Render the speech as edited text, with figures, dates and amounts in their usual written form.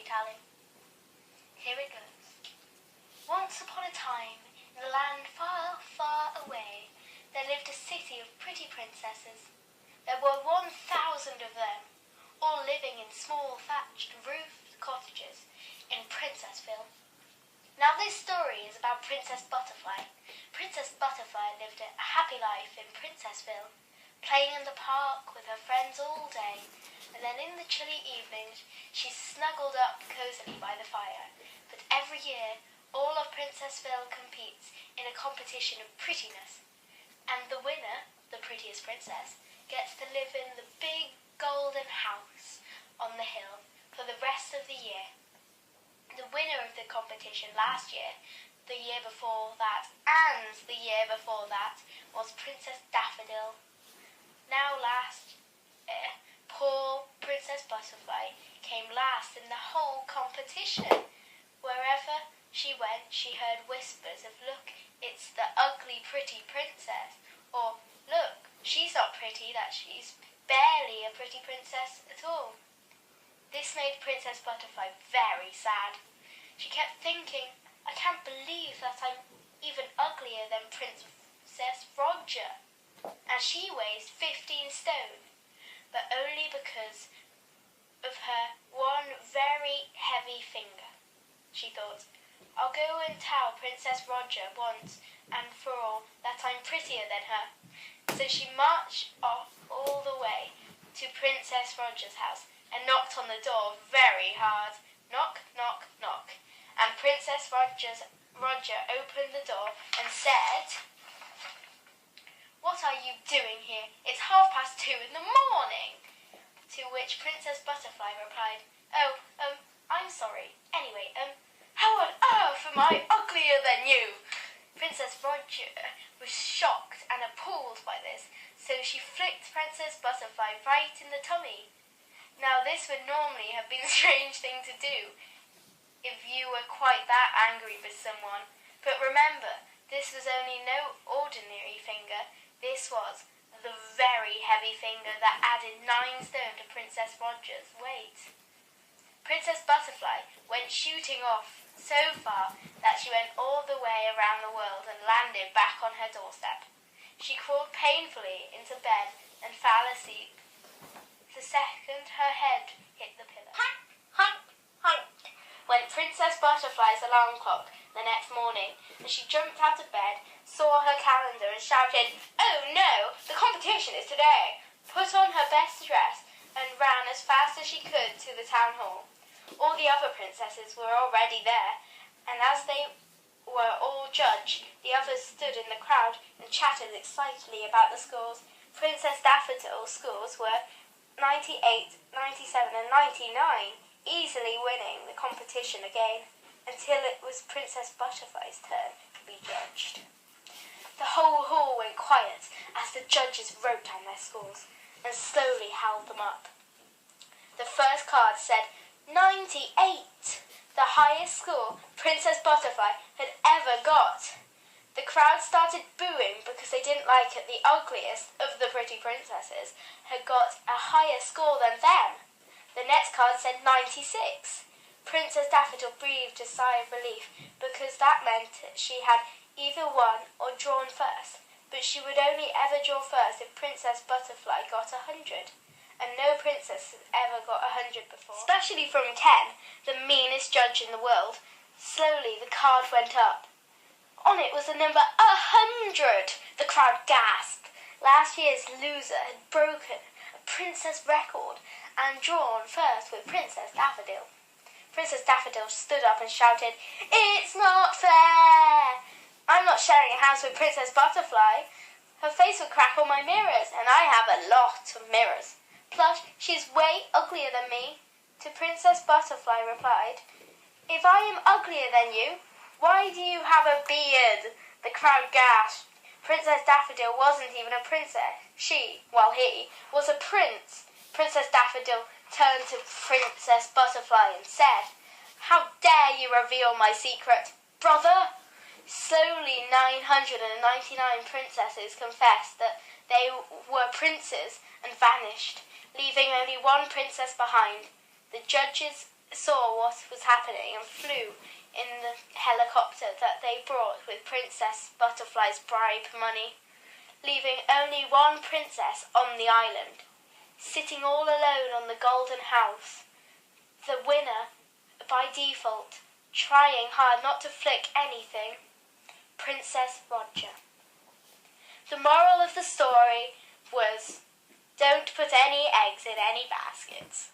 storytelling. Here it goes. Once upon a time, in a land far, far away, there lived a city of pretty princesses. There were 1,000 of them, all living in small thatched roofed cottages in Princessville. Now this story is about Princess Butterfly. Princess Butterfly lived a happy life in Princessville, playing in the park with her friends all day, and then in the chilly evenings she snuggled up cosily by the fire. But every year all of Princessville competes in a competition of prettiness, and the winner, the prettiest princess, gets to live in the big golden house on the hill for the rest of the year. The winner of the competition last year, the year before that, and the year before that was Princess Daffodil. Now poor Princess Butterfly came last in the whole competition. Wherever she went, she heard whispers of, "Look, it's the ugly pretty princess," or "Look, she's not pretty, that she's barely a pretty princess at all." This made Princess Butterfly very sad. She kept thinking, "I can't believe that I'm even uglier than Princess Roger, and she weighs 15 stone, but only because of her one very heavy finger." She thought, "I'll go and tell Princess Roger once and for all that I'm prettier than her." So she marched off all the way to Princess Roger's house and knocked on the door very hard. Knock, knock, knock. And Princess Roger opened the door and said, "What are you doing here? It's 2:30 in the morning." To which Princess Butterfly replied, "Oh, I'm sorry. Anyway, how on earth am I uglier than you?" Princess Roger was shocked and appalled by this, so she flicked Princess Butterfly right in the tummy. Now this would normally have been a strange thing to do if you were quite that angry with someone. But remember, this was only no ordinary finger. This was the very heavy finger that added 9 stone to Princess Roger's weight. Princess Butterfly went shooting off so far that she went all the way around the world and landed back on her doorstep. She crawled painfully into bed and fell asleep the second her head hit the pillow. When Princess Butterfly's alarm clock the next morning, and she jumped out of bed, saw her calendar and shouted, "Oh no, the competition is today!" put on her best dress and ran as fast as she could to the town hall. All the other princesses were already there, and as they were all judged, the others stood in the crowd and chatted excitedly about the scores. Princess Daffodil's scores were 98, 97 and 99, easily winning the competition again, until it was Princess Butterfly's turn to be judged. The whole hall went quiet as the judges wrote down their scores and slowly held them up. The first card said 98, the highest score Princess Butterfly had ever got. The crowd started booing because they didn't like it the ugliest of the pretty princesses had got a higher score than them. The next card said 96. Princess Daffodil breathed a sigh of relief because that meant she had either won or drawn first, but she would only ever draw first if Princess Butterfly got 100. And no princess had ever got 100 before. Especially from Ken, the meanest judge in the world. Slowly the card went up. On it was the number 100. The crowd gasped. Last year's loser had broken a princess record and drawn first with Princess Daffodil. Princess Daffodil stood up and shouted, "It's not fair! I'm not sharing a house with Princess Butterfly. Her face would crack all my mirrors, and I have a lot of mirrors. Plus, she's way uglier than me." To Princess Butterfly replied, "If I am uglier than you, why do you have a beard?" The crowd gasped. Princess Daffodil wasn't even a princess. He was a prince. Princess Daffodil turned to Princess Butterfly and said, "How dare you reveal my secret, brother?" Slowly 999 princesses confessed that they were princes and vanished, leaving only one princess behind. The judges saw what was happening and flew in the helicopter that they brought with Princess Butterfly's bribe money, leaving only one princess on the island, sitting all alone on the golden house, the winner by default, trying hard not to flick anything, Princess Roger. The moral of the story was, don't put any eggs in any baskets.